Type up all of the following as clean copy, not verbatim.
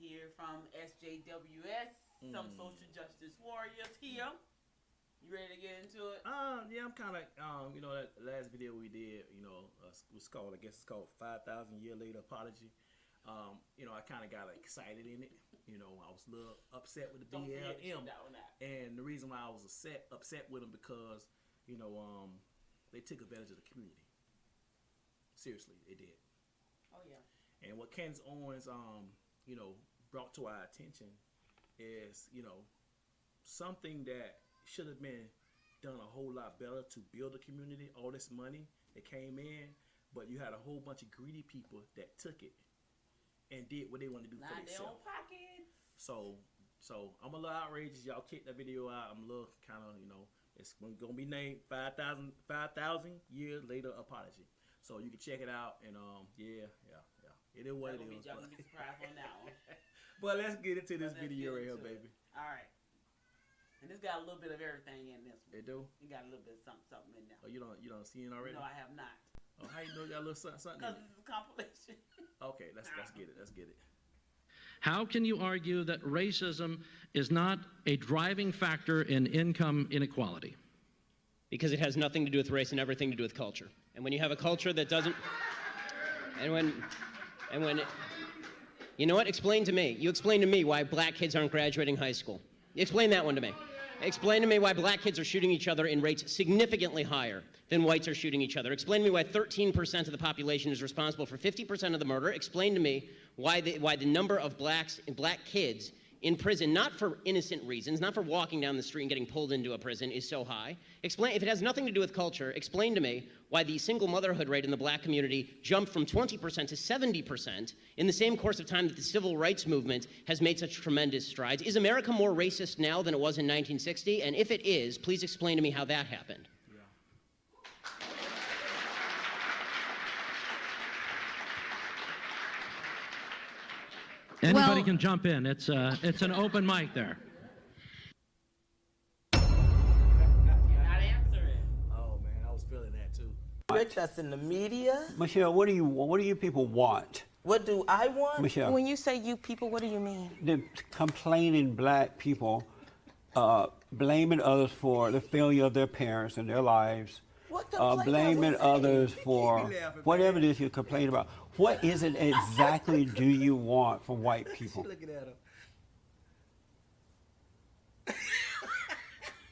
here from SJWS, some social justice warriors here. You ready to get into it? Yeah, I'm kind of, that last video we did, was called, I guess it's called 5,000 Year Later Apology. I kind of got excited in it. I was a little upset with the BLM. And the reason why I was upset with them because, they took advantage of the community. Seriously, they did. Oh, yeah. And what Candace Owens, brought to our attention is, something that should have been done a whole lot better to build a community. All this money that came in, but you had a whole bunch of greedy people that took it and did what they wanted to do for themselves. Their own pockets. So I'm a little outrageous. Y'all kicked that video out. I'm a little kind of, it's gonna be named 5,000 Year Later Apology. So you can check it out and yeah. It is what it is. Y'all gonna be surprised on that one. But let's get into this video right here, baby. All right. And this got a little bit of everything in this one. It do? It got a little bit of something in there. Oh, you don't see it already? No, I have not. Oh, how you know you got a little something? Because this is a compilation. Okay, let's get it. Let's get it. How can you argue that racism is not a driving factor in income inequality? Because it has nothing to do with race and everything to do with culture. And when you have a culture that doesn't, and when, you know what? Explain to me. You explain to me why black kids aren't graduating high school. Explain that one to me. Explain to me why black kids are shooting each other in rates significantly higher than whites are shooting each other. Explain to me why 13% of the population is responsible for 50% of the murder. Explain to me why the number of black kids in prison, not for innocent reasons, not for walking down the street and getting pulled into a prison, is so high. Explain, if it has nothing to do with culture, explain to me why the single motherhood rate in the black community jumped from 20% to 70% in the same course of time that the civil rights movement has made such tremendous strides. Is America more racist now than it was in 1960? And if it is, please explain to me how that happened. Anybody can jump in. It's an open mic there. You're not answering. Oh man, I was feeling that too. Rich us in the media. Michelle, what do you people want? What do I want? Michelle, When you say you people, what do you mean? the complaining black people blaming others for the failure of their parents and their lives, What complaint blaming are we others saying? for whatever it is you complain about. What is it exactly do you want from white people? Looking at him.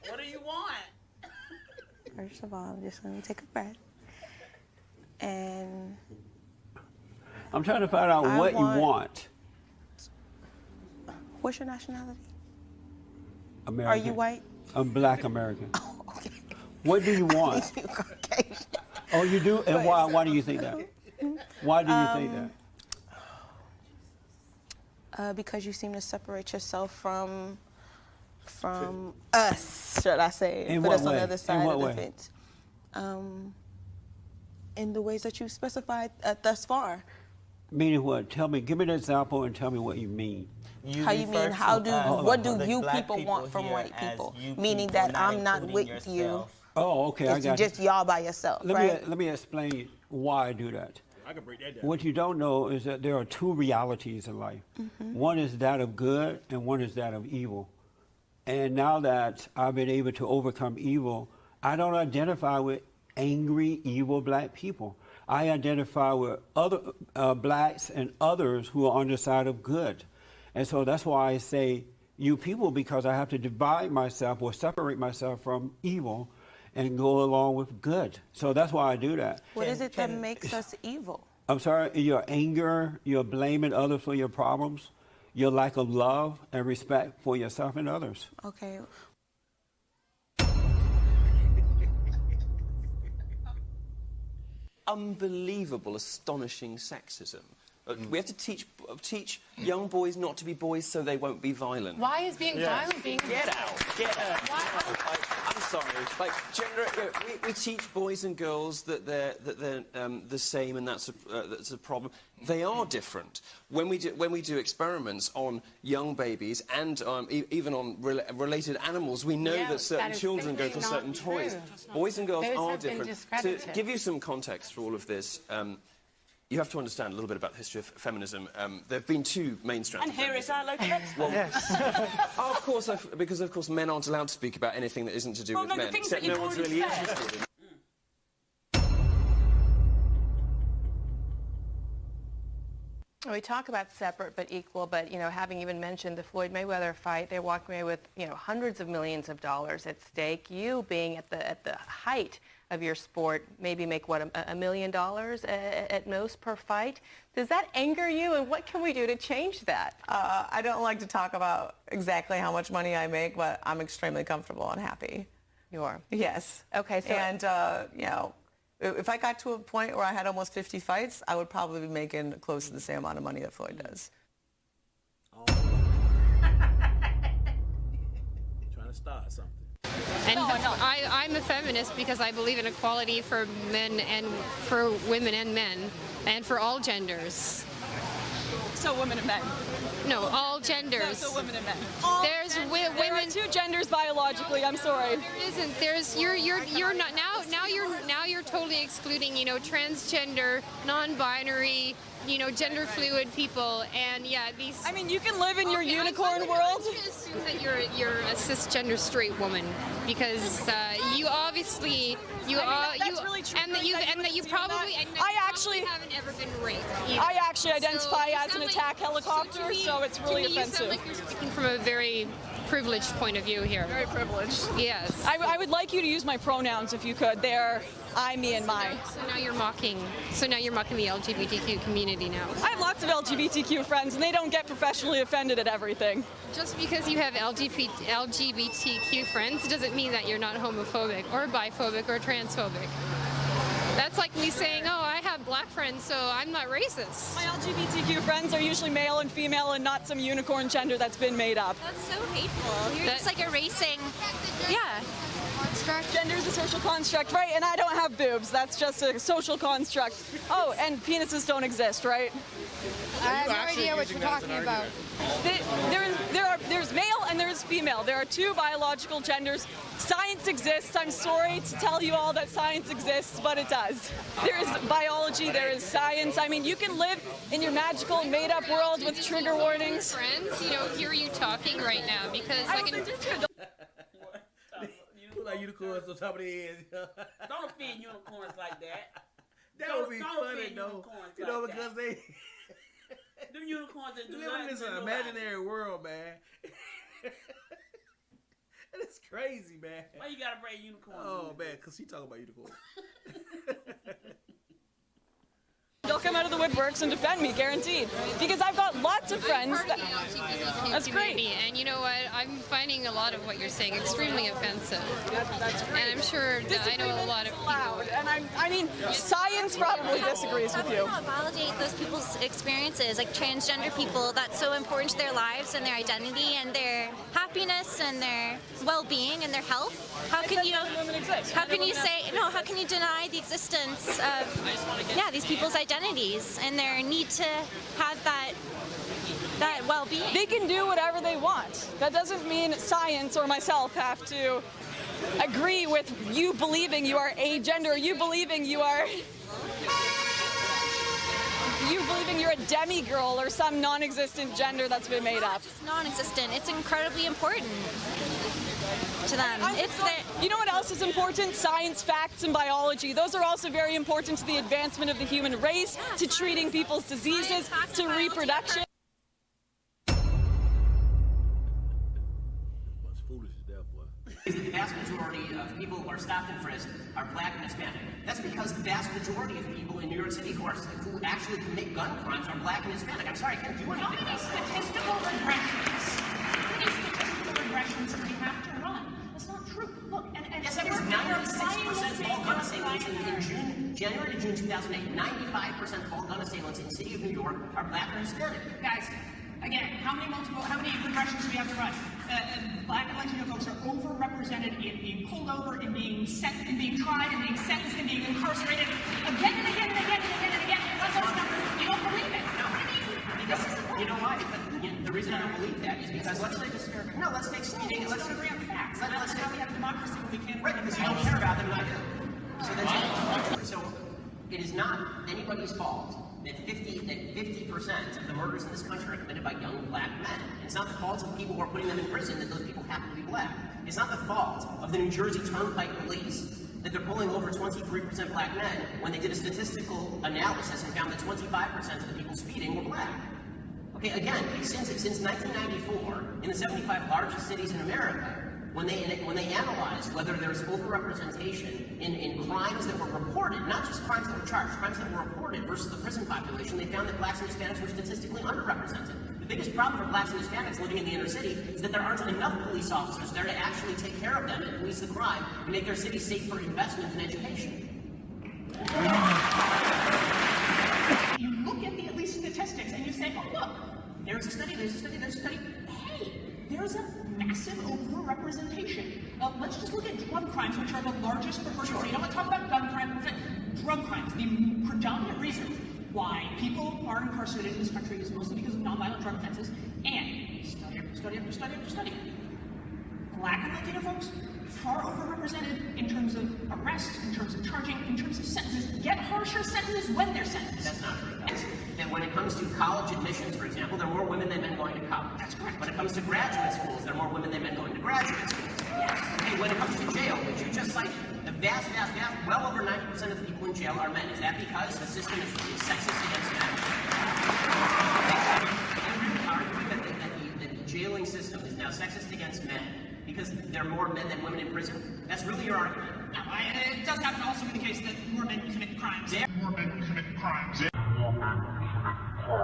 What do you want? First of all, I'm just going to take a breath. And I'm trying to find out what you want. what's your nationality? American. Are you white? I'm black American. Oh, okay. What do you want? You Caucasian. Oh, you do? And why do you think that? Why do you think that? Because you seem to separate yourself from us, should I say? In Put what us on way? the other side In what of the way? fence. In the ways that you specified thus far. Meaning what? Give me an example and tell me what you mean. How you mean? What do you people want from white people? Meaning that I'm not with you. Oh, okay, I got Just y'all by yourself, right? Let me explain why I do that. I can break that down. What you don't know is that there are two realities in life. One is that of good and one is that of evil. And now that I've been able to overcome evil, I don't identify with angry, evil black people. I identify with other blacks and others who are on the side of good. And so that's why I say you people, because I have to divide myself or separate myself from evil and go along with good. So that's why I do that. What is it that makes us evil? I'm sorry, your anger, your blaming others for your problems, your lack of love and respect for yourself and others. Okay. Unbelievable, astonishing sexism. We have to teach young boys not to be boys so they won't be violent. Why is being violent being Get out. I'm sorry. Gender. We teach boys and girls that they're the same, and that's a problem. They are different. When we do experiments on young babies and even on related animals, we know that certain children go for certain toys. Boys and girls are different. To give you some context for all of this. you have to understand a little bit about the history of feminism. There have been two main strands. And here is our local expert. Well, of course, because of course men aren't allowed to speak about anything that isn't to do with no, men, the things except that you've no one's already really said. interested in. We talk about separate but equal, but, you know, having even mentioned the Floyd Mayweather fight, they walked away with, you know, hundreds of millions of dollars at stake. You being at the height of your sport, maybe make, what, $1 million at most per fight. Does that anger you, and what can we do to change that? I don't like to talk about exactly how much money I make, but I'm extremely comfortable and happy. You are? Yes. Okay, so... And, you know, if I got to a point where I had almost 50 fights, I would probably be making close to the same amount of money that Floyd does. Oh. Trying to start something. And I'm a feminist because I believe in equality for men and for women and men, and for all genders. So women and men. No, all genders. No, so women and men. There's women. There are two genders biologically. I'm sorry. There isn't. There's you're not now you're totally excluding, you know, transgender, non-binary, you know, gender fluid people, and yeah, these. I mean, you can live in your unicorn world. I'm going to assume that you're a cisgender straight woman because you obviously that's really true. and that you probably haven't ever been raped. Either. I actually identify as an attack helicopter, so it's really offensive. You sound like you're speaking from a very privileged point of view here. Very privileged. Yes. I would like you to use my pronouns if you could. They're I, me, and my. So now you're mocking the LGBTQ community now. I have lots of LGBTQ friends, and they don't get professionally offended at everything. Just because you have LGBTQ friends doesn't mean that you're not homophobic or biphobic or transphobic. That's like me saying, oh, I have black friends, so I'm not racist. My LGBTQ friends are usually male and female and not some unicorn gender that's been made up. That's so hateful. You're just like erasing. Yeah. Construct. Gender is a social construct, right? And I don't have boobs. That's just a social construct. Oh, and penises don't exist, right? I have no idea what you're talking about. There's male and there's female. There are two biological genders. Science exists. I'm sorry to tell you all that science exists, but it does. There is biology, there is science. I mean, you can live in your magical, made-up world with trigger warnings. Friends, you know, hear you talking right now because You look like unicorns on top of the head. Don't offend unicorns like that. That would be funny, though. You know, like because they... Them unicorns that do live in this imaginary world, man. It's crazy, man. Why you gotta bring unicorns? Oh, man, because she talking about unicorns. They'll come out of the woodworks and defend me, guaranteed. Because I've got lots of friends. That's great. And you know what? I'm finding a lot of what you're saying extremely offensive. That's great. And I'm sure that I know a lot of people. And I mean, science probably disagrees with you. Validate those people's experiences, like transgender people. That's so important to their lives and their identity and their happiness and their well-being and their health. How can you deny the existence of these people's identities and their need to have that well-being? They can do whatever they want. That doesn't mean science or myself have to agree with you believing you are a gender, you believing you're a demigirl or some non-existent gender that's been made up. It's not just non-existent. It's incredibly important to them. You know what else is important? Science, facts, and biology. Those are also very important to the advancement of the human race, to treating people's diseases, to reproduction. The vast majority of people who are stopped and frisked are black and Hispanic. That's because the vast majority of people in New York City who actually commit gun crimes are black and Hispanic. I'm sorry, I can't do anything about that. Statistical regressions do we have to run? That's not true. Look, and yes, that is 96% of all gun assailants in January to June 2008. 95% of all gun assailants in the city of New York are black or Hispanic. guys, again, how many regressions do we have to run? Black and Latino folks are overrepresented in being pulled over, in being tried, in being sentenced, in being incarcerated again and again and again and again and again. What's those numbers? You don't believe it. No. Because, you know why? The reason I don't believe that is because let's agree on facts. Let's how we have a democracy when we can't. Right, because you don't care about them and I do. So it is not anybody's fault that 50% of the murders in this country are committed by young black men. It's not the fault of the people who are putting them in prison that those people happen to be black. It's not the fault of the New Jersey Turnpike Police that they're pulling over 23% black men when they did a statistical analysis and found that 25% of the people speeding were black. Okay, again, since 1994, in the 75 largest cities in America, when they analyzed whether there's overrepresentation in crimes that were reported, not just crimes that were charged, crimes that were reported versus the prison population, they found that blacks and Hispanics were statistically underrepresented. The biggest problem for blacks and Hispanics living in the inner city is that there aren't enough police officers there to actually take care of them and police the crime and make their city safe for investment and education. You look at the at least statistics and you say, oh look, there's a study. Hey, there's a massive overrepresentation. Let's just look at drug crimes, which are the largest proportion. So you don't want to talk about gun crime, drug crimes. The predominant reason why people are incarcerated in this country is mostly because of nonviolent drug offenses. And study after study, black and Latino folks far overrepresented in terms of arrests, in terms of charging, in terms of sentences. Get harsher sentences when they're sentenced. That's not true. That when it comes to college admissions, for example, there are more women than men going to college. That's correct. When it comes to graduate schools, there are more women than men going to graduate schools. Yes. Okay, when it comes to jail, which you just cited, the vast, well over 90% of the people in jail are men. Is that because the system is sexist against men? Are you arguing that the jailing system is now sexist against men because there are more men than women in prison? That's really your argument. Now, it does happen to also be the case that more men commit crimes. More men commit crimes. I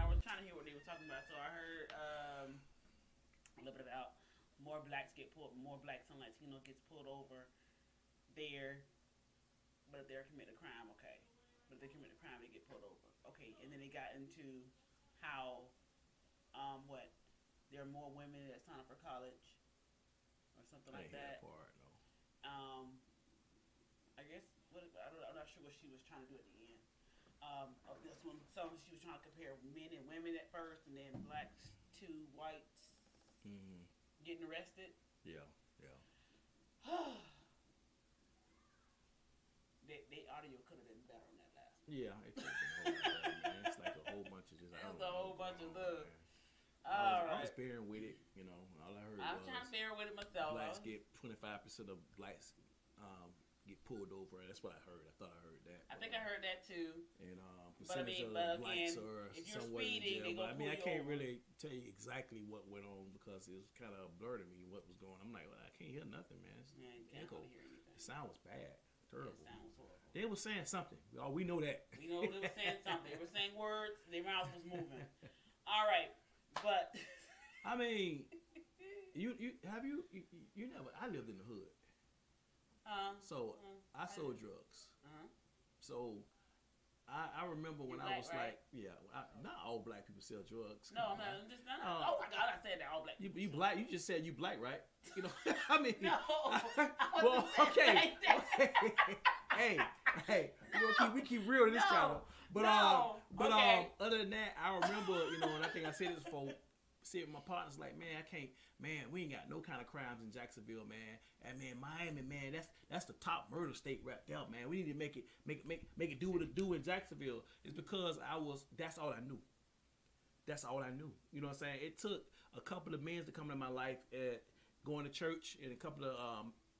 was trying to hear what they were talking about. So I heard a little bit about more blacks and Latinos gets pulled over there, but if they're committing a crime, okay. But if they commit a crime, they get pulled over, okay. And then they got into how there are more women that sign up for college or something like that. Part, no. I guess I'm not sure what she was trying to do at the end of this one. So she was trying to compare men and women at first, and then blacks to whites getting arrested. Yeah. They audio could have been better on that last one. Yeah, it could have been better, man. It's like a whole bunch of just. It was a whole bunch of love. I was bearing with it, all I heard was trying to bear with it myself. Blacks get 25% of blacks get pulled over. That's what I heard. I thought I heard that. I think I heard that too. And percentage of blacks are somewhat in jail. But I mean, I can't really tell you exactly what went on because it was kind of blurred to me what was going on. I'm like, well, I can't hear nothing, man. Yeah, you can't really hear anything. The sound was bad. Terrible. The sound was horrible. They were saying something. Oh, we know that. We know they were saying something. They were saying words. Their mouths was moving. All right, but I mean, you never. I lived in the hood, so I sold drugs. So I remember when I was right? not all black people sell drugs. No, I'm just not. Oh my God, I said that all black. You black? You just said you black, right? I mean, no. Well, okay. Hey, we keep real in this channel. But other than that, I remember, and I think I said this before. Sitting with my partners like, man, we ain't got no kind of crimes in Jacksonville, man. And man, Miami, man, that's the top murder state right there, man. We need to make it do what it do in Jacksonville. It's because that's all I knew. That's all I knew. You know what I'm saying? It took a couple of men to come into my life at going to church and a couple of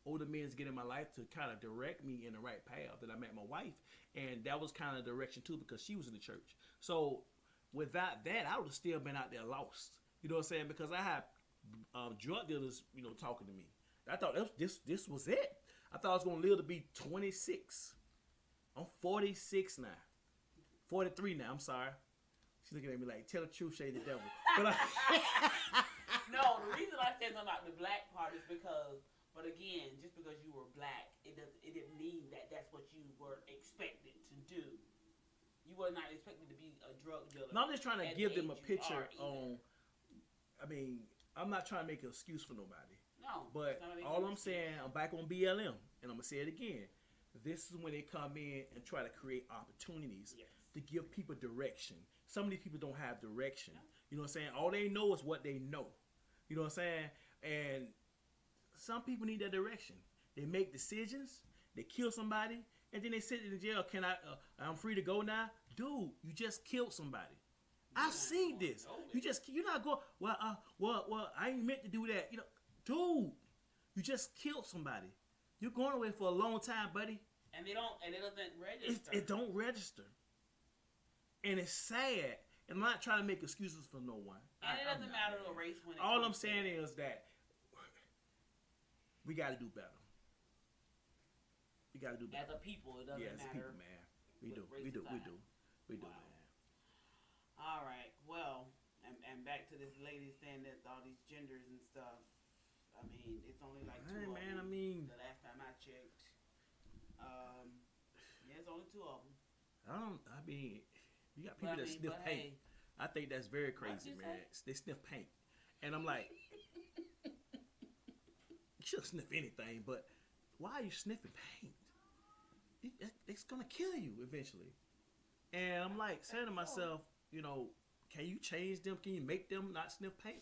older men to get in my life to kind of direct me in the right path. That I met my wife, and that was kind of direction too because she was in the church. So without that, I would have still been out there lost. You know what I'm saying? Because I had drug dealers, talking to me. I thought this was it. I thought I was going to live to be 26. I'm 46 now. 43 now, I'm sorry. She's looking at me like, tell the truth, shade the devil. But no, the reason I said something about the black part is because, but again, just because you were black, it didn't mean that that's what you were expected to do. You were not expected to be a drug dealer. No, I'm just trying to give them a picture on... I mean, I'm not trying to make an excuse for nobody. No. But all I'm saying, I'm back on BLM, and I'm going to say it again. This is when they come in and try to create opportunities to give people direction. Some of these people don't have direction. You know what I'm saying? All they know is what they know. You know what I'm saying? And some people need that direction. They make decisions, they kill somebody, and then they sit in the jail. I'm free to go now? Dude, you just killed somebody. I've seen this. You're not going, well, I ain't meant to do that. You know, dude, you just killed somebody. You're going away for a long time, buddy. And it doesn't register. It don't register. And it's sad. And I'm not trying to make excuses for no one. And it doesn't matter the race when all I'm saying is that we got to do better. We got to do better. As a people, it doesn't matter. As a people, man. We do, man. All right. Well, and back to this lady saying that all these genders and stuff. I mean, it's only like two of them. The last time I checked. Yeah, it's only two of them. You got people that sniff paint. I think that's very crazy, man. They sniff paint. And I'm like, you should sniff anything, but why are you sniffing paint? It's going to kill you eventually. And I'm like saying to myself, you know, can you change them? Can you make them not sniff paint?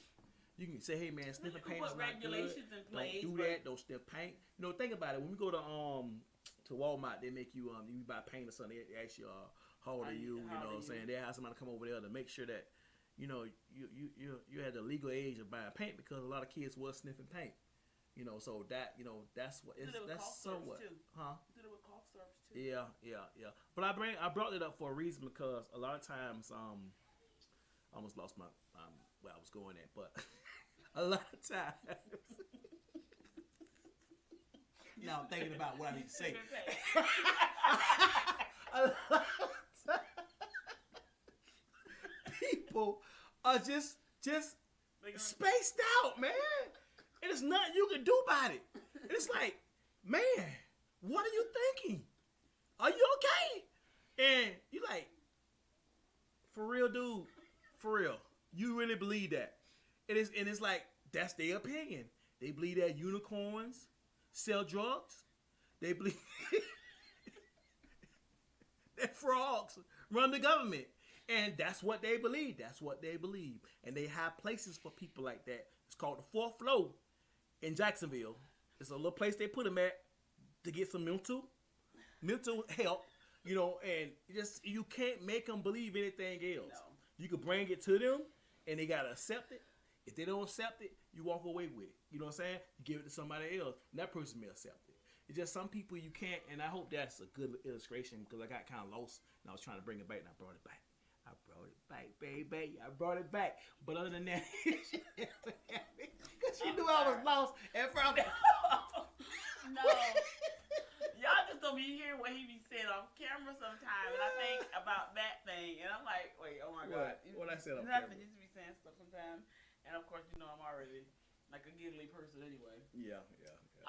You can say, hey man, sniffing paint is not good. Don't do that. Don't sniff paint. You know, think about it. When we go to Walmart, they make you buy paint or something. They ask you how old are you? You know what I'm saying? They have somebody come over there to make sure that you know you had the legal age of buying paint, because a lot of kids was sniffing paint. You know, so that's what that's so what, huh? You did it with cough syrups too. Yeah. But I brought it up for a reason, because a lot of times I almost lost my where I was going at, but a lot of times. Now I'm thinking about what I need to say. A lot of times, people are just spaced out, man. And there's nothing you can do about it. And it's like, man, what are you thinking? Are you okay? And you're like, for real, dude, for real, you really believe that? And it's like, that's their opinion. They believe that unicorns sell drugs. They believe that frogs run the government. And that's what they believe. That's what they believe. And they have places for people like that. It's called the 4th Floor in Jacksonville. It's a little place they put them at to get some mental help, you know, and you can't make them believe anything else. No. You can bring it to them, and they gotta accept it. If they don't accept it, you walk away with it. You know what I'm saying? You give it to somebody else, and that person may accept it. It's just some people you can't, and I hope that's a good illustration, because I got kind of lost, and I was trying to bring it back, and I brought it back. I brought it back, baby. I brought it back. But other than that, because she knew I was lost at first. No. Y'all just don't be hearing what he be saying on camera sometimes, and I think about that thing, and I'm like, wait, oh my God. What I said on camera? Nothing. You just be saying stuff sometimes, and of course, you know I'm already like a giggly person anyway. Yeah.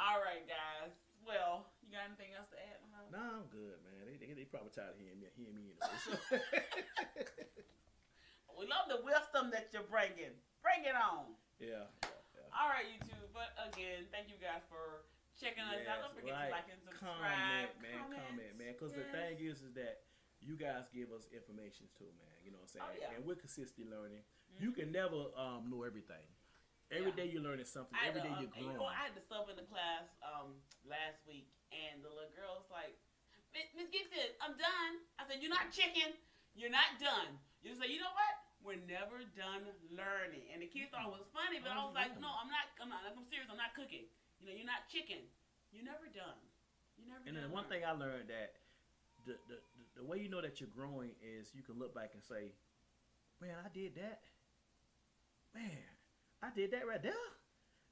All right, guys. Well, you got anything else to add? No, I'm good, man. They probably tired of hearing me anyway. So. We love the wisdom that you're bringing. Bring it on. Yeah. All right, YouTube. But again, thank you guys for checking us out. Don't forget to like and subscribe. Comment, man. Because the thing is that you guys give us information too, man. You know what I'm saying? Oh, yeah. And we're consistently learning. Mm-hmm. You can never know everything. Every day you're learning something. Every day you're growing. I had to sub in the class last week, and the little girl was like, Miss Gibson, I'm done. I said, you're not chicken. You're not done. You say, you know what? We're never done learning. And the kids thought it was funny, but I was like, no, I'm serious. I'm not cooking. You know, you're not chicken. You're never done. And then one thing I learned, that the way you know that you're growing is you can look back and say, man, I did that. Man, I did that right there.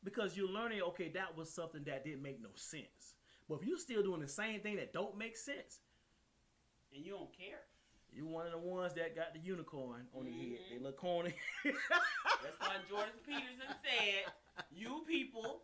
Because you're learning, okay, that was something that didn't make no sense. But if you're still doing the same thing that don't make sense, and you don't care, you're one of the ones that got the unicorn on the head. They look corny. That's why Jordan Peterson said, you people.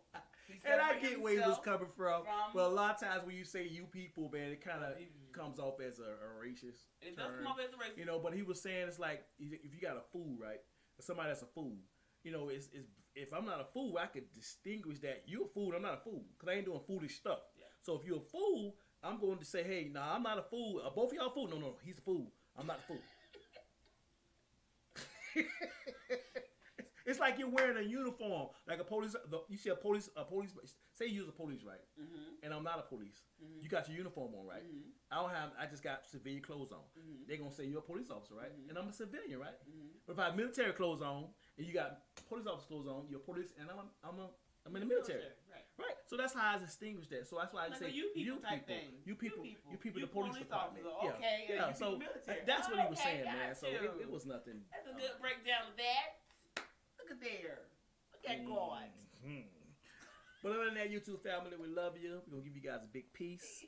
And I get where he was coming from. But a lot of times when you say you people, man, it kind of comes off as a racist It term. does come off as a racist. You know, but he was saying it's like, if you got a fool, right? Somebody that's a fool. You know, it's if I'm not a fool, I could distinguish that you're a fool, I'm not a fool. Because I ain't doing foolish stuff. Yeah. So if you're a fool, I'm going to say, hey, nah, I'm not a fool. Both of y'all a fool? No, he's a fool. I'm not a fool. It's like you're wearing a uniform, like a police. You see a police. Say you use a police, right? And I'm not a police. You got your uniform on, right? I just got civilian clothes on. They're gonna say you're a police officer, right? And I'm a civilian, right? But if I have military clothes on and you got police officer clothes on, you're a police, and I'm in the military. Right. So that's how I distinguish that. So that's why I say you people. You people, the police department. Officer. Okay. Yeah. So that's what he was saying, man. So it was nothing. That's a good breakdown of that. Look at there. Look at God. But other than that, YouTube family, we love you. We're gonna give you guys a big piece.